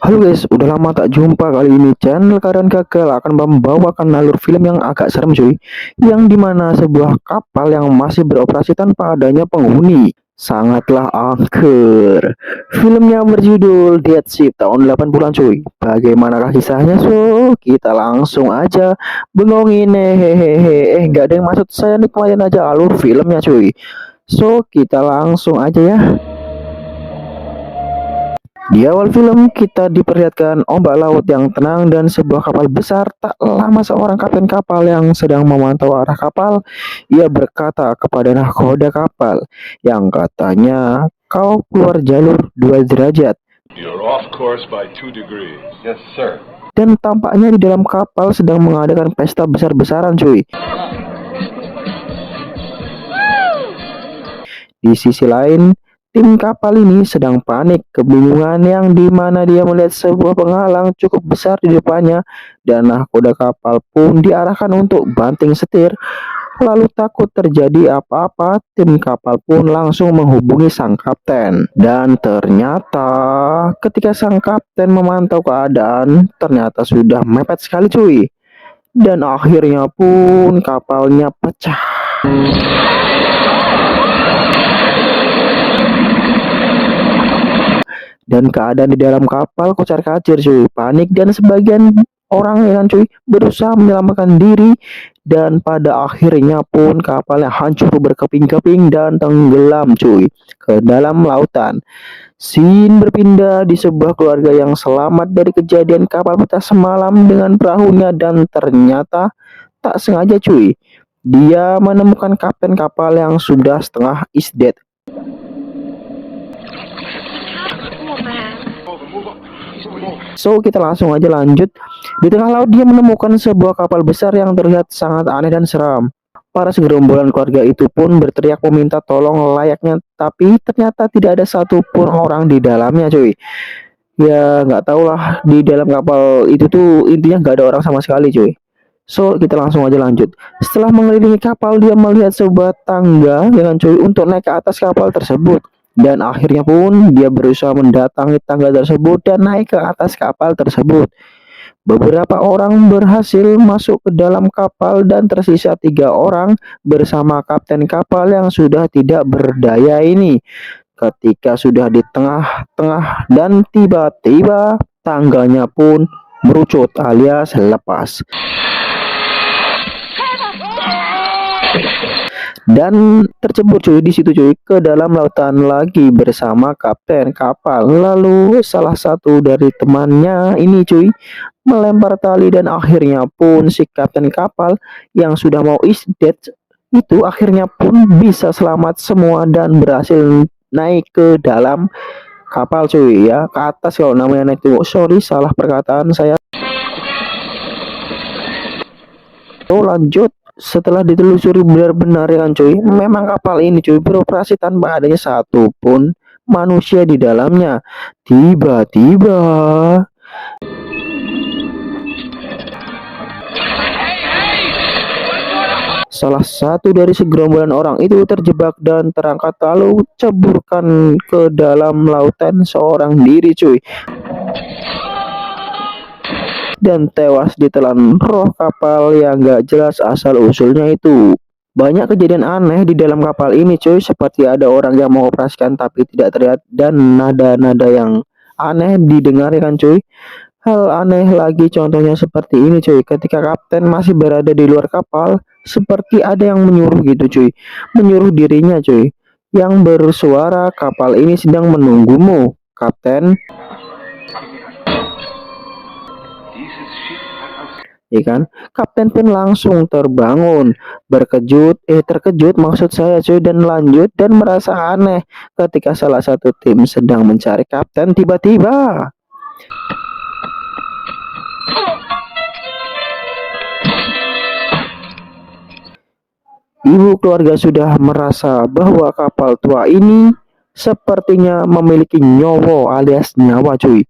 Halo guys, udah lama tak jumpa. Kali ini channel Karen Gagal akan membawakan alur film yang agak serem cuy, yang dimana sebuah kapal yang masih beroperasi tanpa adanya penghuni. Sangatlah angker. Filmnya berjudul Dead Ship tahun 80-an cuy. Bagaimanakah kisahnya? So, kita langsung aja bengongin. Hehehe. Nggak ada yang maksud, saya nikmatin aja alur filmnya cuy. So, kita langsung aja ya. Di awal film kita diperlihatkan ombak laut yang tenang dan sebuah kapal besar. Tak lama seorang kapten kapal yang sedang memantau arah kapal, ia berkata kepada nahkoda kapal yang katanya, "Kau keluar jalur 2 derajat." You're off course by 2 degrees. Yes, sir. Dan tampaknya di dalam kapal sedang mengadakan pesta besar-besaran cuy. Di sisi lain, tim kapal ini sedang panik, kebingungan yang dimana dia melihat sebuah penghalang cukup besar di depannya dan nahkoda kapal pun diarahkan untuk banting setir. Lalu takut terjadi apa-apa, tim kapal pun langsung menghubungi sang kapten. Dan ternyata ketika sang kapten memantau keadaan, ternyata sudah mepet sekali cuy. Dan akhirnya pun kapalnya pecah. Dan keadaan di dalam kapal kocar-kacir cuy, panik dan sebagian orang ya kan cuy berusaha menyelamatkan diri dan pada akhirnya pun kapalnya hancur berkeping-keping dan tenggelam cuy ke dalam lautan. Scene berpindah di sebuah keluarga yang selamat dari kejadian kapal pecah semalam dengan perahunya dan ternyata tak sengaja cuy dia menemukan kapten kapal yang sudah setengah is dead. So, kita langsung aja lanjut. Di tengah laut dia menemukan sebuah kapal besar yang terlihat sangat aneh dan seram. Para segerombolan keluarga itu pun berteriak meminta tolong layaknya, tapi ternyata tidak ada satupun orang di dalamnya cuy. Ya nggak tahu lah, di dalam kapal itu tuh intinya nggak ada orang sama sekali cuy. So, kita langsung aja lanjut. Setelah mengelilingi kapal, dia melihat sebuah tangga dengan cuy untuk naik ke atas kapal tersebut. Dan akhirnya pun dia berusaha mendatangi tangga tersebut dan naik ke atas kapal tersebut. Beberapa orang berhasil masuk ke dalam kapal dan tersisa 3 orang bersama kapten kapal yang sudah tidak berdaya ini. Ketika sudah di tengah-tengah dan tiba-tiba tangganya pun merucut alias lepas. Dan tercebur cuy di situ cuy ke dalam lautan lagi bersama kapten kapal. Lalu salah satu dari temannya ini cuy melempar tali dan akhirnya pun si kapten kapal yang sudah mau is dead itu akhirnya pun bisa selamat semua dan berhasil naik ke dalam kapal cuy ya, ke atas kalau namanya naik tuh. Sorry salah perkataan saya. Oh lanjut. Setelah ditelusuri benar-benar ya kan cuy, memang kapal ini cuy beroperasi tanpa adanya satupun manusia di dalamnya. Tiba-tiba salah satu dari segerombolan orang itu terjebak dan terangkat lalu ceburkan ke dalam lautan seorang diri cuy. Dan tewas ditelan roh kapal yang gak jelas asal usulnya itu. Banyak kejadian aneh di dalam kapal ini cuy, seperti ada orang yang mengoperasikan tapi tidak terlihat dan nada-nada yang aneh didengar ya kan cuy. Hal aneh lagi contohnya seperti ini cuy, ketika kapten masih berada di luar kapal, seperti ada yang menyuruh gitu cuy, menyuruh dirinya cuy, yang bersuara, "Kapal ini sedang menunggumu, kapten." Ya kan, kapten pun langsung terbangun, terkejut maksud saya cuy, dan lanjut dan merasa aneh ketika salah satu tim sedang mencari kapten. Tiba-tiba ibu keluarga sudah merasa bahwa kapal tua ini sepertinya memiliki nyowo alias nyawa cuy.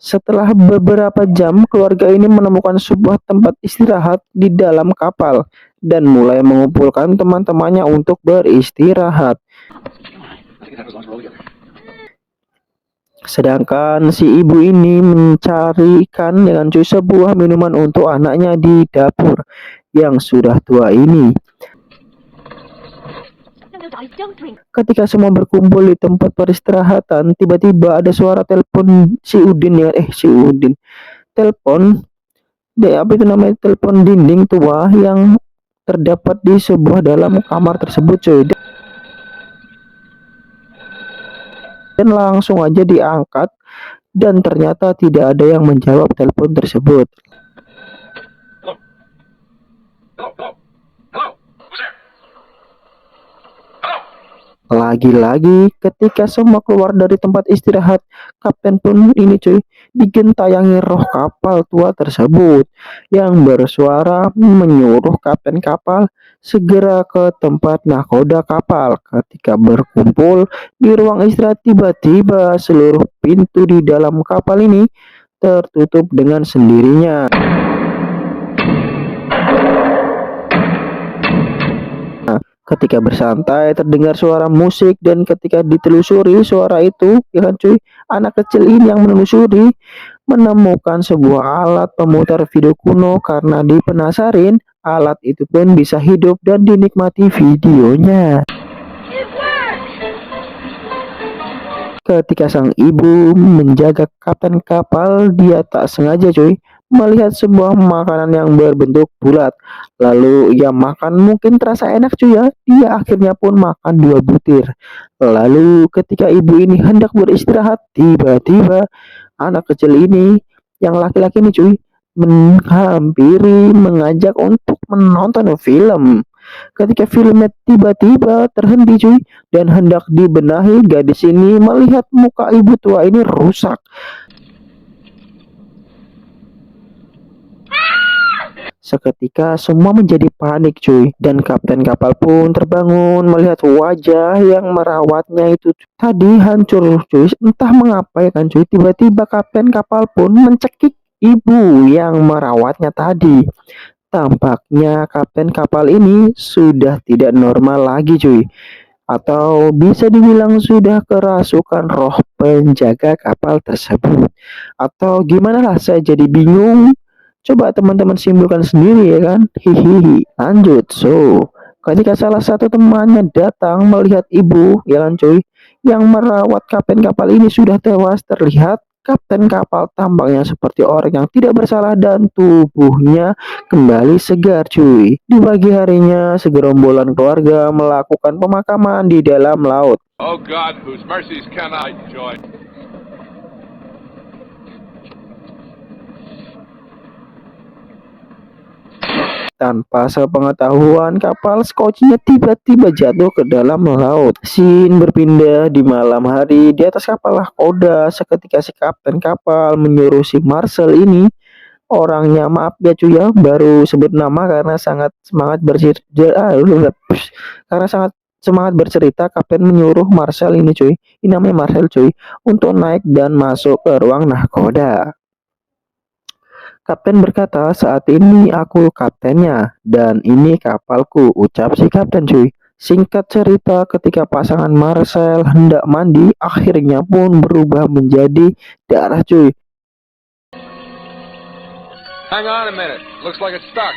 Setelah beberapa jam, keluarga ini menemukan sebuah tempat istirahat di dalam kapal dan mulai mengumpulkan teman-temannya untuk beristirahat. Sedangkan si ibu ini mencarikan dengan cuy sebuah minuman untuk anaknya di dapur yang sudah tua ini. Ketika semua berkumpul di tempat peristirahatan, tiba-tiba ada suara telepon si Udin ya, telepon apa itu namanya, telepon dinding tua yang terdapat di sebuah dalam kamar tersebut cuy. Dan langsung aja diangkat dan ternyata tidak ada yang menjawab telepon tersebut. Lagi-lagi ketika semua keluar dari tempat istirahat, kapten pun ini cuy digentayangi roh kapal tua tersebut yang bersuara menyuruh kapten kapal segera ke tempat nahkoda kapal. Ketika berkumpul di ruang istirahat, tiba-tiba seluruh pintu di dalam kapal ini tertutup dengan sendirinya. Ketika bersantai terdengar suara musik, dan ketika ditelusuri suara itu ya kan cuy, anak kecil ini yang menelusuri menemukan sebuah alat pemutar video kuno. Karena dipenasarin, alat itu pun bisa hidup dan dinikmati videonya. Ketika sang ibu menjaga kapten kapal, dia tak sengaja cuy melihat sebuah makanan yang berbentuk bulat. Lalu ia makan, mungkin terasa enak cuy ya. Dia akhirnya pun makan 2 butir. Lalu ketika ibu ini hendak beristirahat, tiba-tiba anak kecil ini yang laki-laki ini cuy menghampiri, mengajak untuk menonton film. Ketika filmnya tiba-tiba terhenti cuy dan hendak dibenahi, gadis ini melihat muka ibu tua ini rusak. Seketika semua menjadi panik cuy, dan kapten kapal pun terbangun melihat wajah yang merawatnya itu tadi hancur cuy. Entah mengapa ya kan cuy, tiba-tiba kapten kapal pun mencekik ibu yang merawatnya tadi. Tampaknya kapten kapal ini sudah tidak normal lagi cuy, atau bisa dibilang sudah kerasukan roh penjaga kapal tersebut. Atau gimana lah, saya jadi bingung. Coba teman-teman simpulkan sendiri ya kan. Hihihi. Lanjut. So, ketika salah satu temannya datang melihat ibu ya kan cuy yang merawat kapten kapal ini sudah tewas, terlihat kapten kapal tampaknya seperti orang yang tidak bersalah dan tubuhnya kembali segar cuy. Di pagi harinya segerombolan keluarga melakukan pemakaman di dalam laut. Oh God, whose mercies can I join? Tanpa sepengetahuan kapal Scotch-nya tiba-tiba jatuh ke dalam laut. Scene berpindah di malam hari di atas kapal nahkoda. Seketika si kapten kapal menyuruh si Marcel ini, orangnya maaf ya cuy ya, baru sebut nama karena sangat semangat bercerita. Kapten menyuruh Marcel ini cuy, ini namanya Marcel cuy, untuk naik dan masuk ke ruang nahkoda. Kapten berkata, saat ini aku kaptennya dan ini kapalku, ucap si kapten cuy. Singkat cerita, ketika pasangan Marcel hendak mandi, akhirnya pun berubah menjadi darah cuy. Hang on a minute. Looks like it's stuck.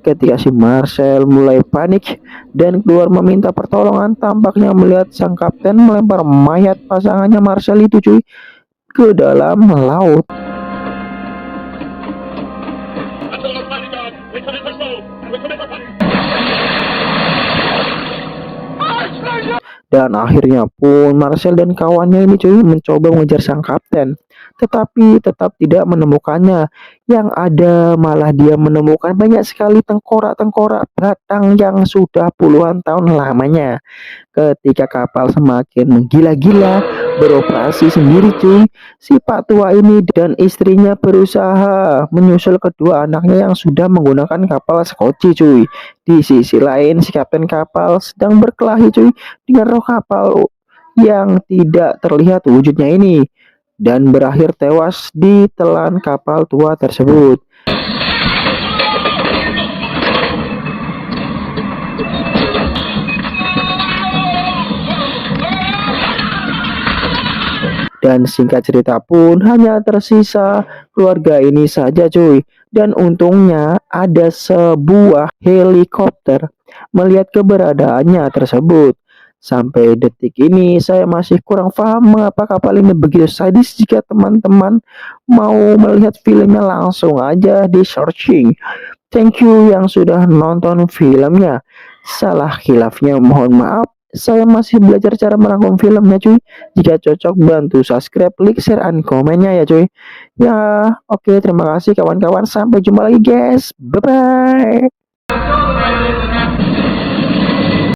Ketika si Marcel mulai panik dan keluar meminta pertolongan, tampaknya melihat sang kapten melempar mayat pasangannya Marcel itu cuy ke dalam laut. Dan akhirnya pun Marcel dan kawannya ini cuy mencoba mengejar sang kapten, tetapi tetap tidak menemukannya. Yang ada malah dia menemukan banyak sekali tengkorak-tengkorak batang yang sudah puluhan tahun lamanya. Ketika kapal semakin menggila-gila beroperasi sendiri cuy, si pak tua ini dan istrinya berusaha menyusul kedua anaknya yang sudah menggunakan kapal Scotch cuy. Di sisi lain si kapten kapal sedang berkelahi cuy dengan roh kapal yang tidak terlihat wujudnya ini, dan berakhir tewas di telan kapal tua tersebut. Dan singkat cerita pun hanya tersisa keluarga ini saja cuy. Dan untungnya ada sebuah helikopter melihat keberadaannya tersebut. Sampai detik ini saya masih kurang paham mengapa kapal ini begitu sadis. Jika teman-teman mau melihat filmnya langsung aja di searching. Thank you yang sudah nonton filmnya. Salah khilafnya mohon maaf. Saya masih belajar cara merangkum filmnya cuy. Jika cocok bantu subscribe, like, share, dan komennya ya cuy. Ya oke, terima kasih kawan-kawan. Sampai jumpa lagi guys. Bye bye.